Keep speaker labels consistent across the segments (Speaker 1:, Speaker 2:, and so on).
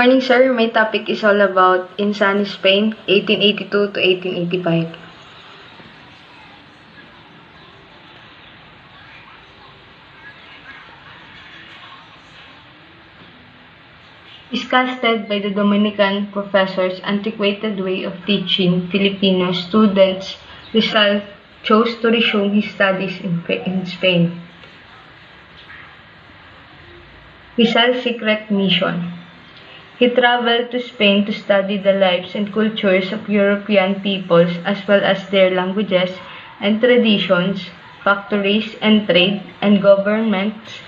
Speaker 1: morning, sir. My topic is all about in sunny Spain, 1882 to 1885. Disgusted by the Dominican professor's antiquated way of teaching Filipino students, Rizal chose to resume his studies in Spain. Rizal's secret mission. He traveled to Spain to study the lives and cultures of European peoples as well as their languages and traditions, factories and trade and governments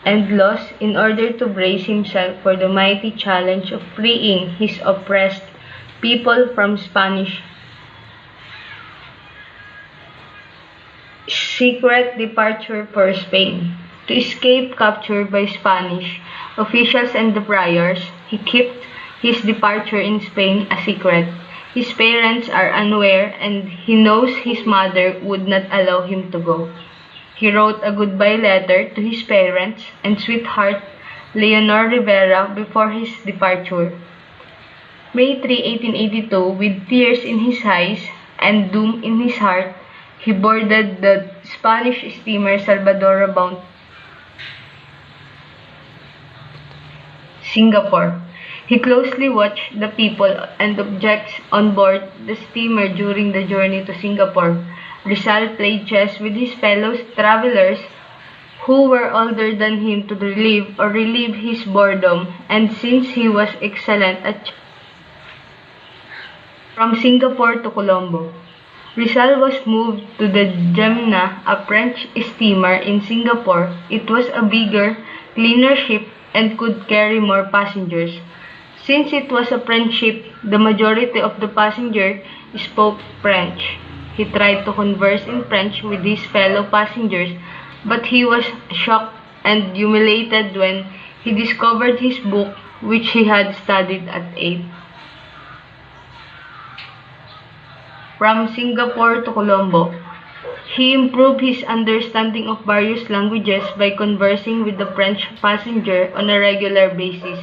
Speaker 1: and laws in order to brace himself for the mighty challenge of freeing his oppressed people from Spanish. Secret departure for Spain. To escape capture by Spanish officials and the friars, he kept his departure in Spain a secret. His parents are unaware and he knows his mother would not allow him to go. He wrote a goodbye letter to his parents and sweetheart Leonor Rivera before his departure. May 3, 1882, with tears in his eyes and doom in his heart, he boarded the Spanish steamer Salvador bound Singapore. He closely watched the people and objects on board the steamer during the journey to Singapore. Rizal played chess with his fellow travelers who were older than him to relieve his boredom, and since he was excellent at from Singapore to Colombo. Rizal was moved to the Gemna, a French steamer in Singapore. It was a bigger, cleaner ship and could carry more passengers. Since it was a French ship, the majority of the passengers spoke French. He tried to converse in French with his fellow passengers, but he was shocked and humiliated when he discovered his book, which he had studied at 8. From Singapore to Colombo. He improved his understanding of various languages by conversing with the French passenger on a regular basis.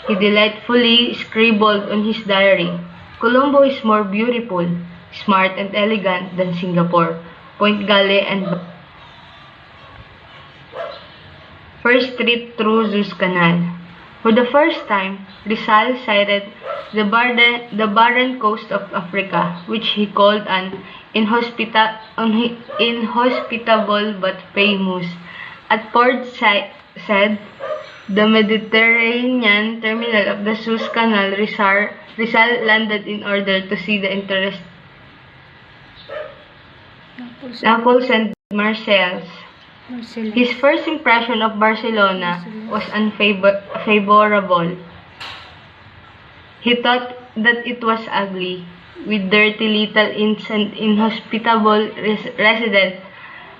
Speaker 1: He delightfully scribbled on his diary, "Colombo is more beautiful, smart and elegant than Singapore, Point Galle and first trip through Suez Canal." For the first time, Rizal sighted the barren coast of Africa, which he called an inhospitable but famous. At Port Said, the Mediterranean terminal of the Suez Canal, Rizal landed in order to see the Naples and Marseilles. His first impression of Barcelona was unfavorable. He thought that it was ugly, with dirty little inns and inhospitable residents.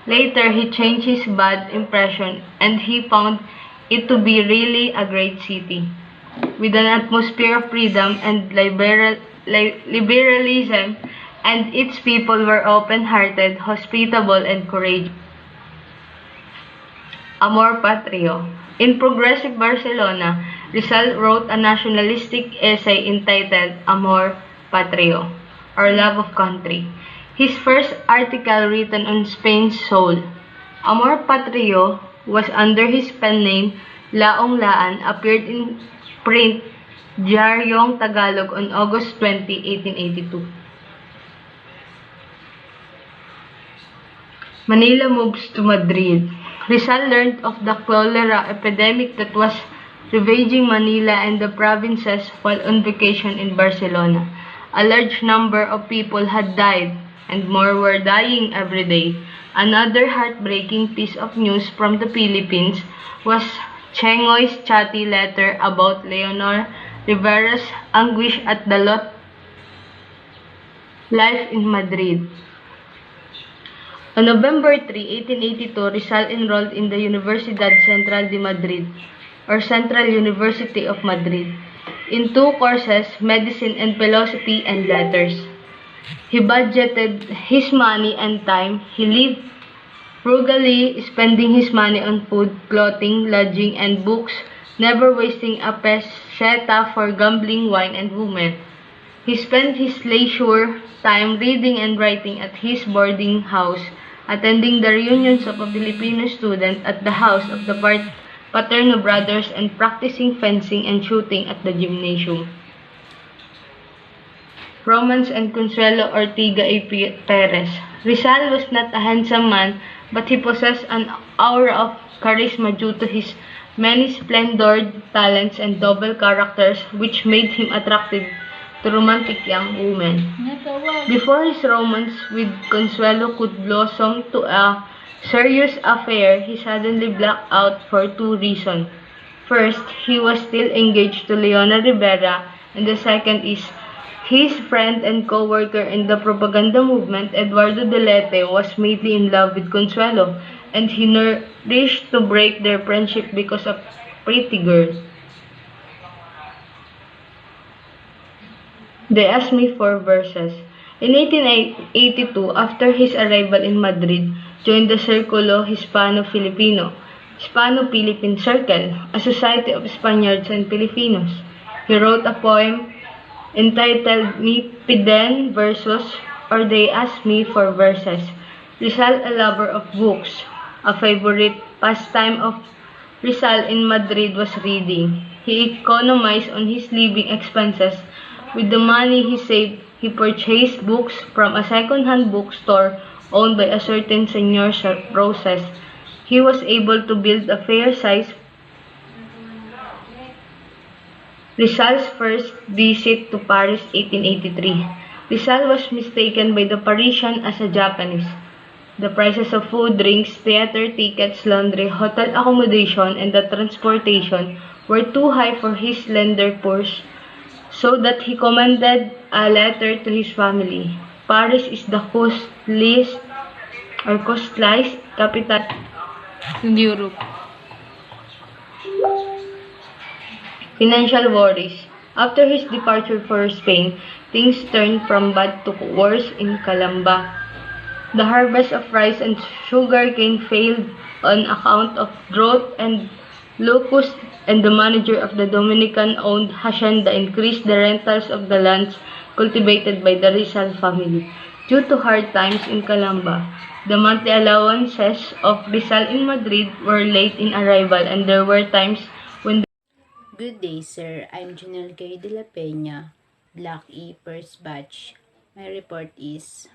Speaker 1: Later, he changed his bad impression and he found it to be really a great city, with an atmosphere of freedom and liberalism, and its people were open-hearted, hospitable, and courageous. Amor Patrio. In Progressive Barcelona, Rizal wrote a nationalistic essay entitled Amor Patrio, or Love of Country. His first article written on Spain's soul, Amor Patrio, was under his pen name Laong Laan, appeared in print Diaryong Tagalog on August 20, 1882. Manila moves to Madrid. Rizal learned of the cholera epidemic that was ravaging Manila and the provinces while on vacation in Barcelona. A large number of people had died, and more were dying every day. Another heartbreaking piece of news from the Philippines was Chengoy's chatty letter about Leonor Rivera's anguish at the life in Madrid. On November 3, 1882, Rizal enrolled in the Universidad Central de Madrid, or Central University of Madrid, in 2 courses, medicine and philosophy and letters. He budgeted his money and time. He lived frugally, spending his money on food, clothing, lodging, and books, never wasting a Sheta for gambling, wine, and women. He spent his leisure time reading and writing at his boarding house, attending the reunions of a Filipino student at the house of the Paterno brothers, and practicing fencing and shooting at the gymnasium. Romance and Consuelo Ortiga A. Perez. Rizal was not a handsome man, but he possessed an aura of charisma due to his many splendored talents and double characters, which made him attractive to romantic young women. Before his romance with Consuelo could blossom to a serious affair, he suddenly blacked out for two reasons. First, he was still engaged to Leona Rivera, and the second is his friend and co-worker in the propaganda movement, Eduardo Delete, was madly in love with Consuelo, and he wished to break their friendship because of pretty girl. They asked me for verses. In 1882, after his arrival in Madrid, joined the Círculo Hispano-Filipino, Hispano-Philippine Circle, a society of Spaniards and Filipinos. He wrote a poem entitled Me Piden Versos, or They Asked Me for Verses. Rizal, a lover of books. A favorite pastime of Rizal in Madrid was reading. He economized on his living expenses. With the money he saved, he purchased books from a second-hand bookstore owned by a certain Senor Roses. He was able to build a fair-sized Rizal's first visit to Paris 1883. Rizal was mistaken by the Parisian as a Japanese. The prices of food, drinks, theater tickets, laundry, hotel accommodation, and the transportation were too high for his slender purse, so that he commanded a letter to his family. Paris is the costliest or costliest capital in Europe. Financial worries. After his departure for Spain, things turned from bad to worse in Calamba. The harvest of rice and sugarcane failed on account of drought and locusts, and the manager of the Dominican-owned hacienda increased the rentals of the lands cultivated by the Rizal family. Due to hard times in Calamba, the monthly allowances of Rizal in Madrid were late in arrival, and there were times when
Speaker 2: Good day, sir. I'm Janelle K. de la Peña, Block E, first batch. My report is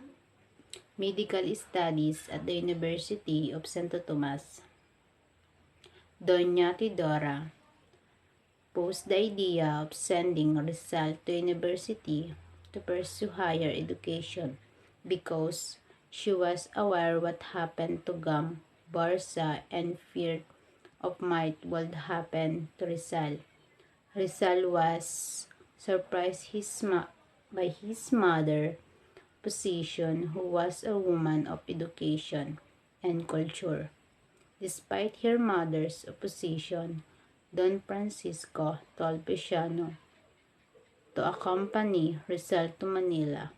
Speaker 2: Medical Studies at the University of Santo Tomas. Doña Tidora posed the idea of sending Rizal to university to pursue higher education because she was aware what happened to Gam, Barca, and feared of might would happen to Rizal. Rizal was surprised by his mother's position, who was a woman of education and culture. Despite her mother's opposition, Don Francisco told Veciano to accompany Rizal to Manila.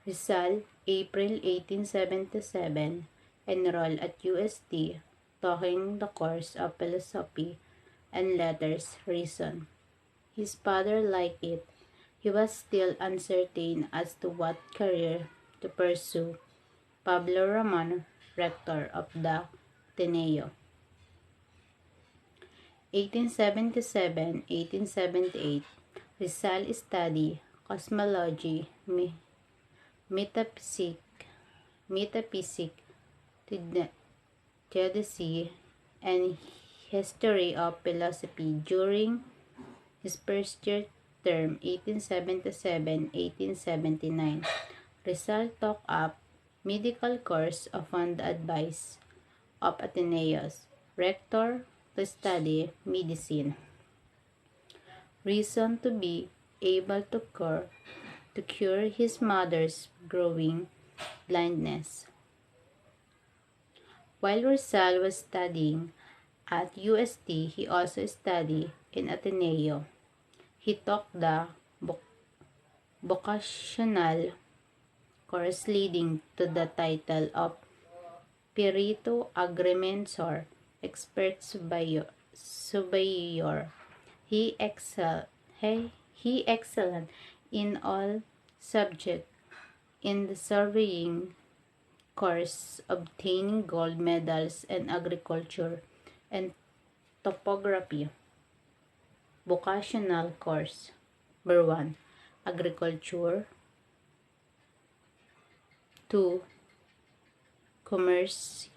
Speaker 2: Rizal, April 1877, enrolled at UST, taking the course of philosophy and letters reason. His father liked it. He was still uncertain as to what career to pursue. Pablo Ramon, rector of the Ateneo. 1877-1878, Rizal studied cosmology, metaphysics, theodicy, and history of philosophy during his first year term, 1877-1879. Rizal took up medical course upon the advice of Ateneo's rector to study medicine. Reason to be able to cure his mother's growing blindness. While Rizal was studying at UST, he also studied in Ateneo. He took the vocational course leading to the title of Perito Agrimensor, expert Surveyor. He excelled he excelled in all subjects in the surveying course, obtaining gold medals in agriculture and topography. Vocational course. Number 1, agriculture. 2, commerce.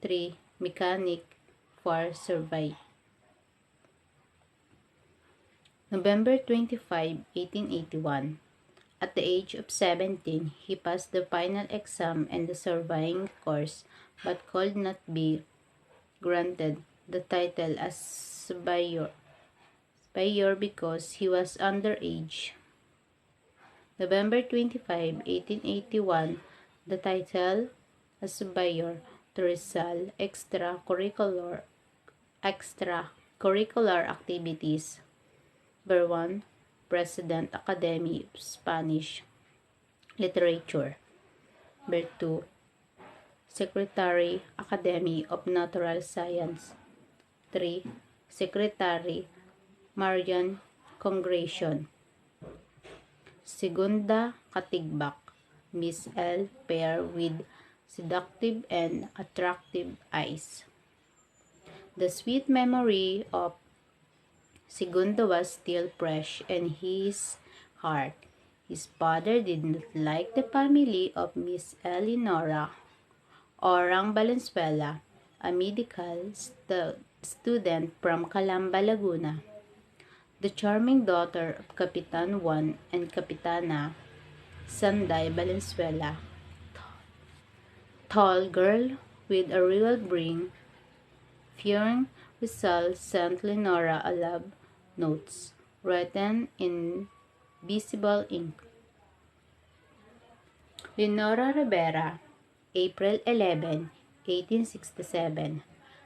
Speaker 2: 3, mechanic. 4, survey. November 25, 1881. At the age of 17, he passed the final exam in the surveying course but could not be granted the title as surveyor because he was underage. November 25, 1881, the title as surveyor to Rizal extracurricular activities. Number 1, President Academy of Spanish Literature. Number 2, Secretary Academy of Natural Science. 3, Secretary Marian Congregation. Segunda Katigbak, Miss L. Pair with seductive and attractive eyes. The sweet memory of Segunda was still fresh in his heart. His father did not like the family of Miss Eleonora Orang Valenzuela, a medical student from Calamba, Laguna, the charming daughter of Capitan Juan and Capitana Sanday Valenzuela, tall girl with a regal bring. Fearing Rizal sent Leonora a love notes written in visible ink. Leonora Rivera, April 11, 1867.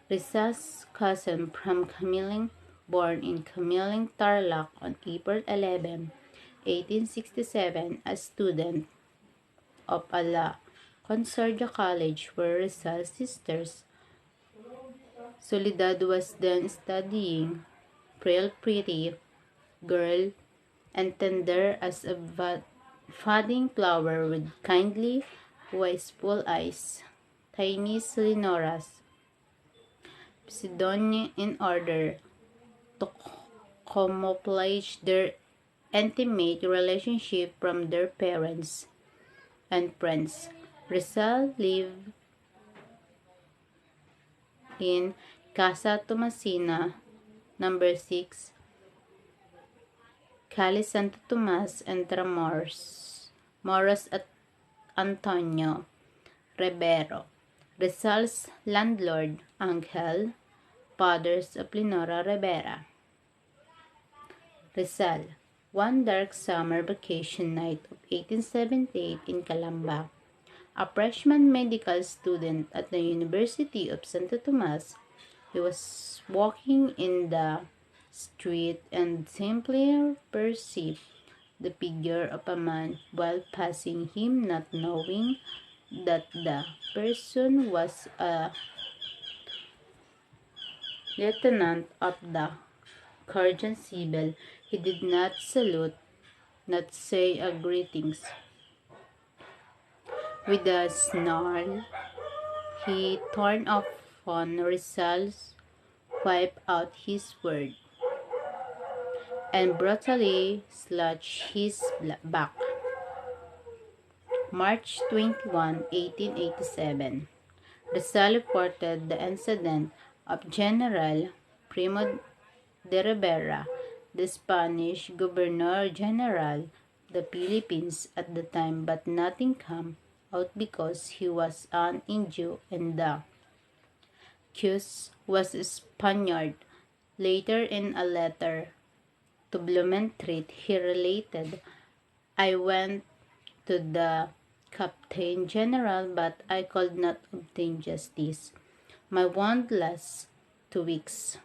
Speaker 2: Rizal's cousin from Camiling, born in Camiling, Tarlac on April 11, 1867, a student of La Concordia College where Rizal's sisters Soledad was then studying. Frail, pretty girl, and tender as a budding flower with kindly, wistful eyes. Tiny Leonora's pseudonym in order to camouflage their intimate relationship from their parents and friends. Rizal lived in Casa Tomasina, number 6, Calle Santo Tomas, Moros at Antonio Rivero. Rizal's landlord, Angel, fathers of Leonora Rivera. Rizal, one dark summer vacation night of 1878 in Calamba. A freshman medical student at the University of Santo Tomas, he was walking in the street and simply perceived the figure of a man while passing him, not knowing that the person was a lieutenant of the Guardia Civil. He did not salute, not say a greetings. With a snarl, he turned off on Rizal's, wiped out his word, and brutally slashed his back. March 21, 1887. Rizal reported the incident of General Primo de Rivera, the Spanish Governor-General of the Philippines at the time, but nothing came out because he was uninjured and the accused was a Spaniard. Later, in a letter to Blumentritt, he related, "I went to the Captain General, but I could not obtain justice. My wound lasts 2 weeks."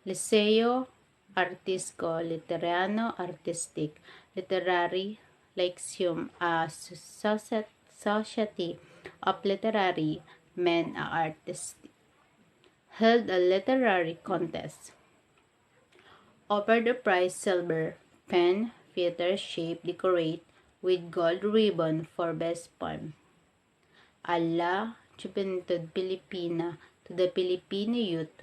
Speaker 2: Liceo Artístico Literario Artistic, Literary Lyceum, a society of literary men artistic, held a literary contest. Offered the prize silver pen, feather shape decorate with gold ribbon for best poem. Ala Juventud Pilipina to the Filipino youth,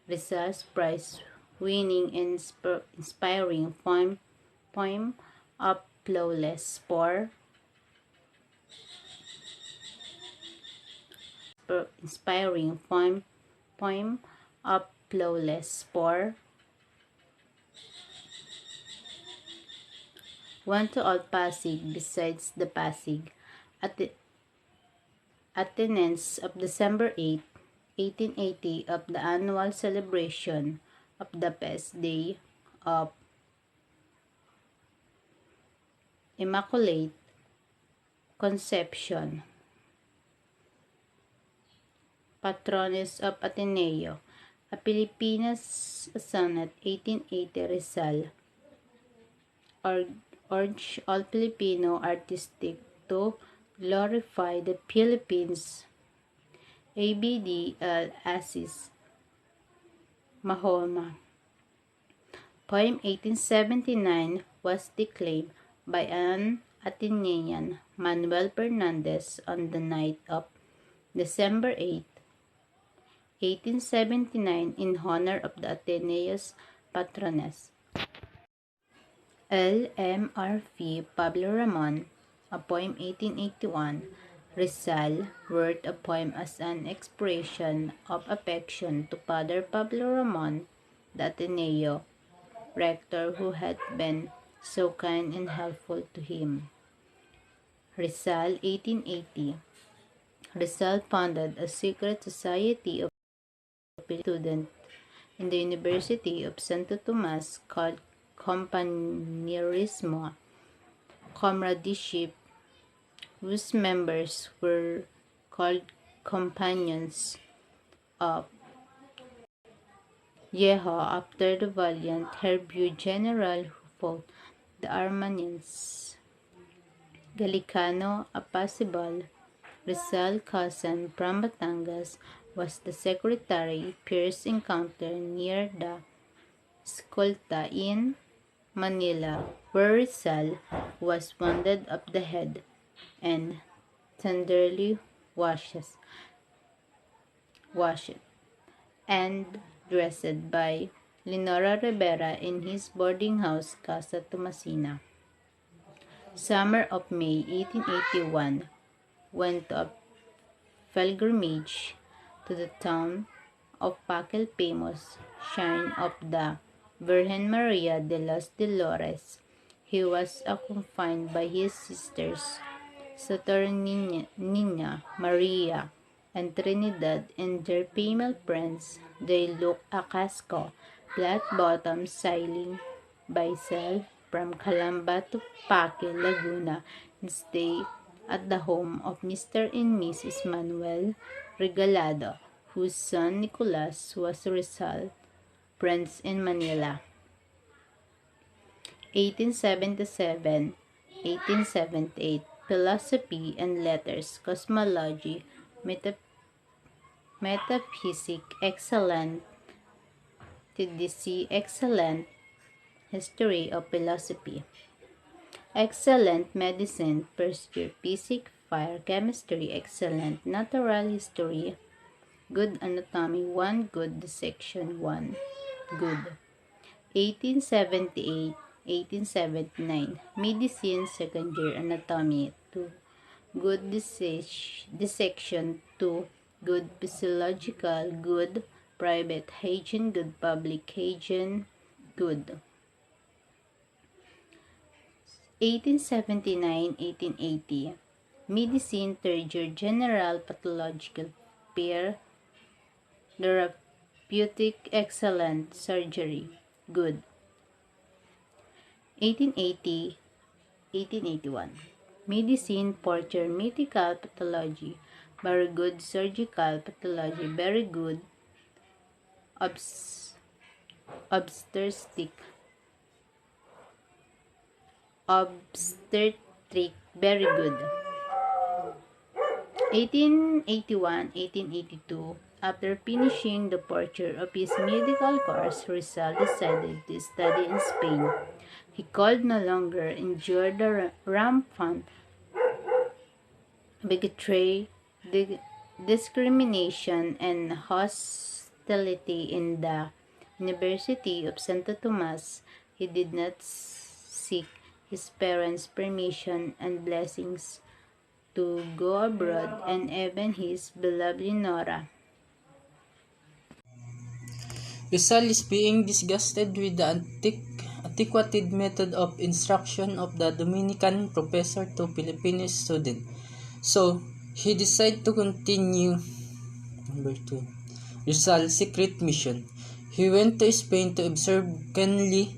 Speaker 2: Rizal's prize winning inspiring poem of flawless for inspiring poem of flawless for one to all Pasig besides the Pasig at the attendance of December 8, 1880 of the annual celebration of the feast day of Immaculate Conception, Patroness of Ateneo, a Pilipinas Sonnet 1880 Rizal, urged all Filipino artistic to glorify the Philippines. ABD Aziz Mahoma. Poem 1879 was declaimed by an Atenean, Manuel Fernandez, on the night of December 8, 1879, in honor of the Ateneo's patroness. LMRV Pablo Ramon, a poem 1881, Rizal wrote a poem as an expression of affection to Father Pablo Ramon, the Ateneo rector who had been so kind and helpful to him. Rizal, 1880. Rizal founded a secret society of students in the University of Santo Tomas called Compañerismo, comradeship, whose members were called companions of Yeho after the valiant Hervio general who fought the Armenians. Galicano Apacible, Rizal cousin from Batangas, was the secretary. Pierce encountered near the Escolta in Manila, where Rizal was wounded of the head and tenderly washed and dressed by Lenora Rivera in his boarding house, Casa Tomasina. Summer of May 1881, went a pilgrimage to the town of Paquel, famous shrine of the Virgen Maria de los Dolores. He was accompanied by his sisters, Saturnina, Maria, and Trinidad, and their female friends. They looked a casco, flat-bottom sailing vessel from Calamba to Paquel, Laguna, and stayed at the home of Mr. and Mrs. Manuel Regalado, whose son Nicolas was Rizal friends in Manila. 1877, 1878, Philosophy and Letters, Cosmology, Metaphysics, excellent theodicy, excellent history of philosophy, excellent medicine, first year physics, fire chemistry, excellent natural history, good anatomy 1, good dissection 1, good. 1878, 1879, medicine, second year anatomy 2, good dissection 2, good physiological, good private hygiene, good public hygiene, good. 1879, 1880, medicine, third year general pathological pair, therapeutic, excellent surgery, good. 1880, 1881, medicine, fourth year medical pathology, very good surgical pathology, very good obstetric, very good. 1881-1882, after finishing the portrait of his medical course, Rizal decided to study in Spain. He could no longer endure the rampant bigotry, discrimination, and hostility in the University of Santo Tomas. He did not seek his parents' permission and blessings to go abroad, and even his beloved Leonora.
Speaker 3: Rizal is being disgusted with the antiquated method of instruction of the Dominican professor to Filipino student. So, he decided to continue. Number 2. Rizal's secret mission. He went to Spain to observe keenly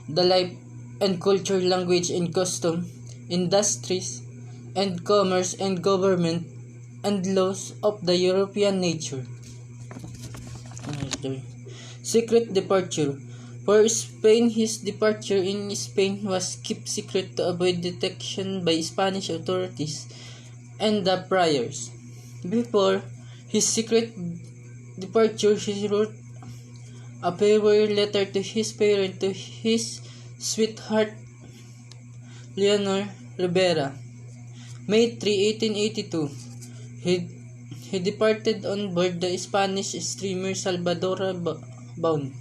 Speaker 3: the life and culture, language and custom, industries and commerce and government and laws of the European nature. Secret departure. For Spain, his departure in Spain was kept secret to avoid detection by Spanish authorities and the priors. Before his secret departure, he wrote a farewell letter to his parents, to his sweetheart Leonor Rivera. May 3, 1882, he departed on board the Spanish steamer Salvador bound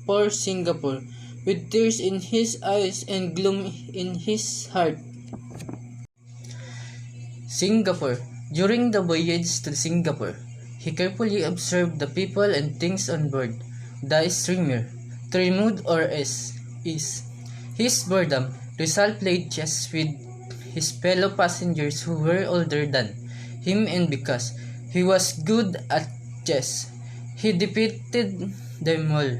Speaker 3: for Singapore, with tears in his eyes and gloom in his heart. Singapore. During the voyage to Singapore, he carefully observed the people and things on board the steamer. To remove or ease his boredom, Rizal played chess with his fellow passengers who were older than him, and because he was good at chess, he defeated them all.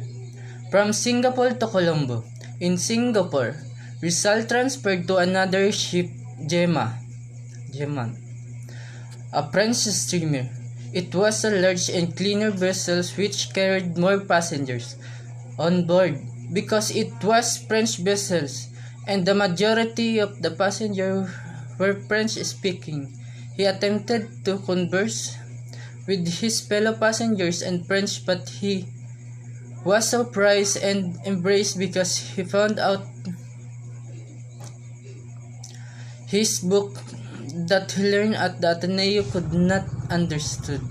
Speaker 3: From Singapore to Colombo. In Singapore, Rizal transferred to another ship, Gemma, a French steamer. It was a large and cleaner vessel which carried more passengers on board because it was French vessels and the majority of the passengers were French speaking. He attempted to converse with his fellow passengers in French, but he was surprised and embarrassed because he found out his book that he learned at the Ateneo could not understood. 6.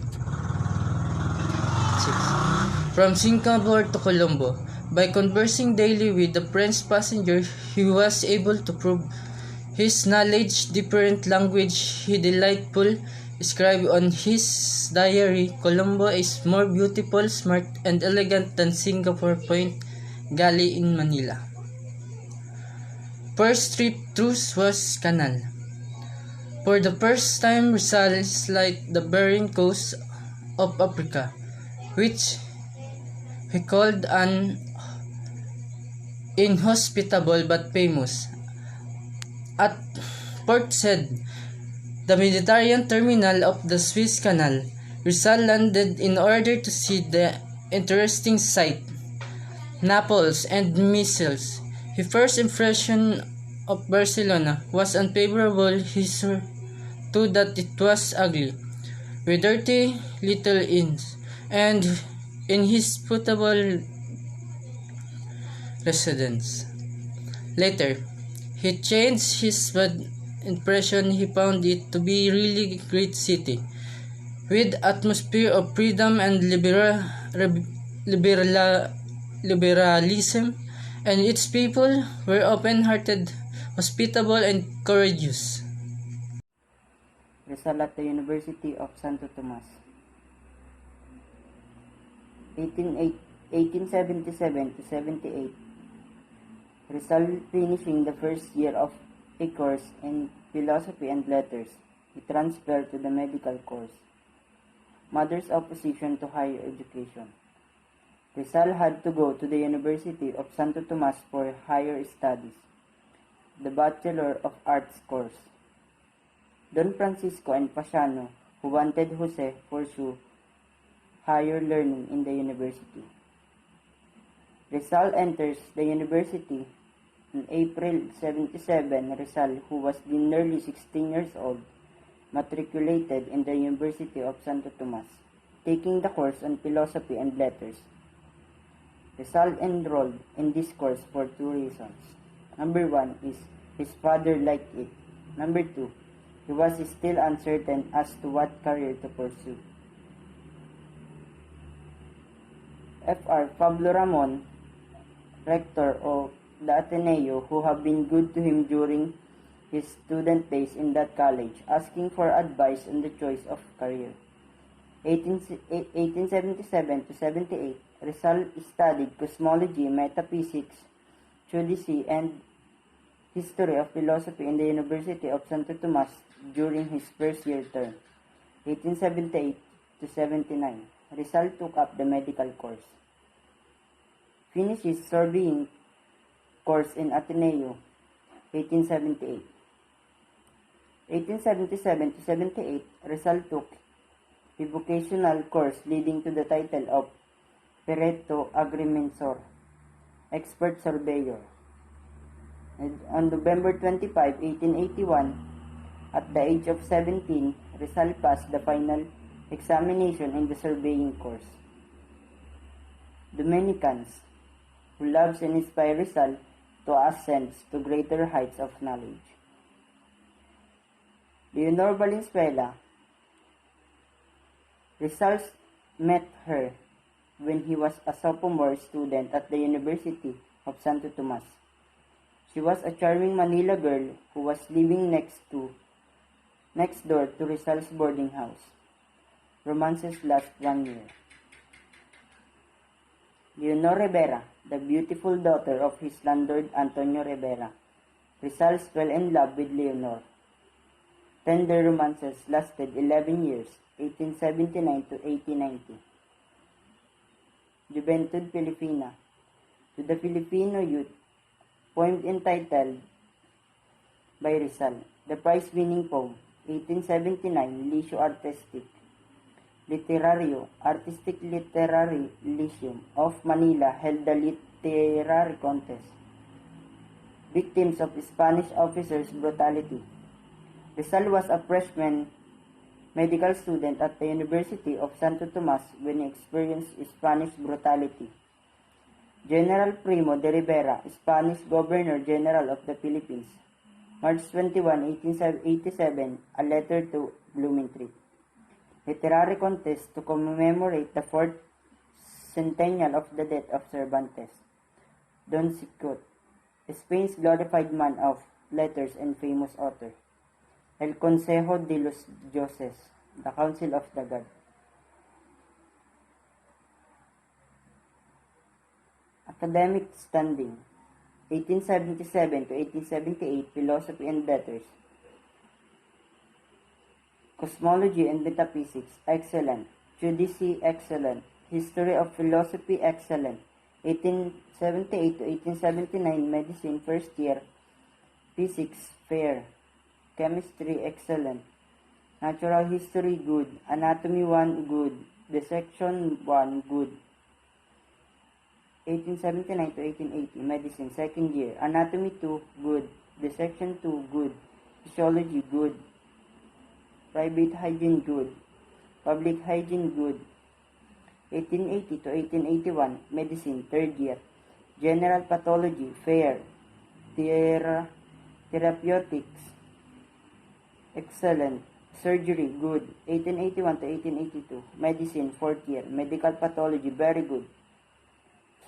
Speaker 3: From Singapore to Colombo. By conversing daily with the French passenger, he was able to prove his knowledge. Different language he delightful scribed on his diary. Colombo is more beautiful, smart, and elegant than Singapore Point Galley in Manila. First trip through Suez Canal. For the first time, Rizal slighted the barren coast of Africa, which he called an inhospitable but famous. At Port Said, the Mediterranean terminal of the Suez Canal, Rizal landed in order to see the interesting sight, Naples and missiles. His first impression of Barcelona was unfavorable. He saw too that it was ugly, with dirty little inns and inhospitable residents. Later, he changed his bad impression. He found it to be really great city, with atmosphere of freedom and liberalism, and its people were open-hearted, hospitable, and courageous.
Speaker 4: Rizal at the University of Santo Tomas. 1877 to 78. Rizal finishing the first year of a course in philosophy and letters. He transferred to the medical course. Mother's opposition to higher education. Rizal had to go to the University of Santo Tomas for higher studies, the Bachelor of Arts course. Don Francisco and Pasiano, who wanted Jose, pursue higher learning in the university. Rizal enters the university On April 77, Rizal, who was then nearly 16 years old, matriculated in the University of Santo Tomas, taking the course on philosophy and letters. Rizal enrolled in this course for two reasons. Number one is his father liked it. Number two, he was still uncertain as to what career to pursue. Fr. Pablo Ramon, rector of the Ateneo, who have been good to him during his student days in that college, asking for advice on the choice of career. 1877 to 78, Rizal studied cosmology, metaphysics, theodicy, and history of philosophy in the University of Santo Tomas during his first year term. 1878 to 79, Rizal took up the medical course. Finished his surveying course in Ateneo, 1878. 1877 to 78, Rizal took a vocational course leading to the title of Perito Agrimensor, expert surveyor. And on November 25, 1881, at the age of 17, Rizal passed the final examination in the surveying course. Dominicans, who loves and inspire Rizal to ascend to greater heights of knowledge. Leonor Valenzuela, Rizal met her when he was a sophomore student at the University of Santo Tomas. She was a charming Manila girl who was living next door to Rizal's boarding house. Romances last 1 year. Leonor Rivera, the beautiful daughter of his landlord Antonio Rivera. Rizal fell in love with Leonor. Tender romances lasted 11 years, 1879 to 1890. Juventud Filipina. To the Filipino youth, poem entitled by Rizal, the prize-winning poem, 1879, Liceo Artistic. Literario, Artistic Literary Lyceum of Manila held the literary contest. Victims of Spanish officers' brutality. Rizal was a freshman medical student at the University of Santo Tomas when he experienced Spanish brutality. General Primo de Rivera, Spanish Governor General of the Philippines, March 21, 1887, a letter to Blumentritt. Literary contest to commemorate the 4th centennial of the death of Cervantes. Don Quixote, Spain's glorified man of letters and famous author. El Consejo de los Dioses, the Council of the God. Academic standing, 1877 to 1878, Philosophy and Letters. Cosmology and Metaphysics, excellent. Theodicy, excellent. History of Philosophy, excellent. 1878 to 1879, Medicine, first year. Physics, fair. Chemistry, excellent. Natural History, good. Anatomy 1, good. Dissection 1, good. 1879 to 1880, Medicine, second year. Anatomy 2, good. Dissection 2, good. Physiology, good. Private hygiene, good. Public hygiene, good. 1880 to 1881, Medicine, third year. General Pathology, fair. Therapeutics, excellent. Surgery, good. 1881 to 1882, Medicine, fourth year. Medical Pathology, very good.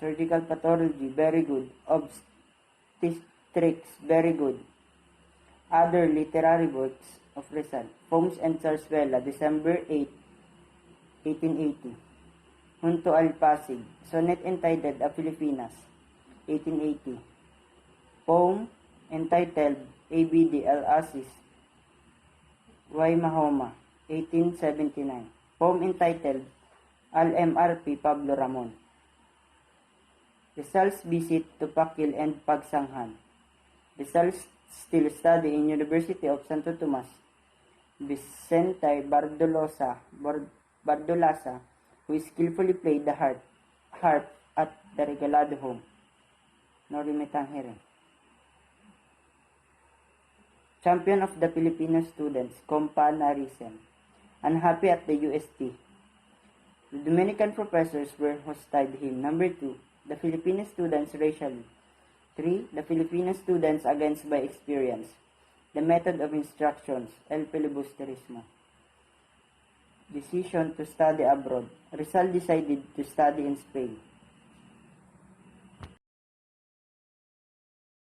Speaker 4: Surgical Pathology, very good. Obstetrics, very good. Other literary works of Rizal. Poems and Zarzuela, December 8, 1880. Junto al Pasig, sonnet entitled A Filipinas, 1880. Poem entitled ABD El Aziz, Y Mahoma, 1879. Poem entitled Al MRP Pablo Ramon. Rizal's visit to Pakil and Pagsanghan. Rizal still study in University of Santo Tomas. Vicente Bardolasa, who skillfully played the harp at the Regalado home. Nori Metangere. Champion of the Filipino students, compañerism. Unhappy at the UST. The Dominican professors were hostile to him. Number 2, the Filipino students racially. 3, the Filipino students against by experience. The method of instructions, el filibusterismo. Decision to study abroad. Rizal decided to study in Spain.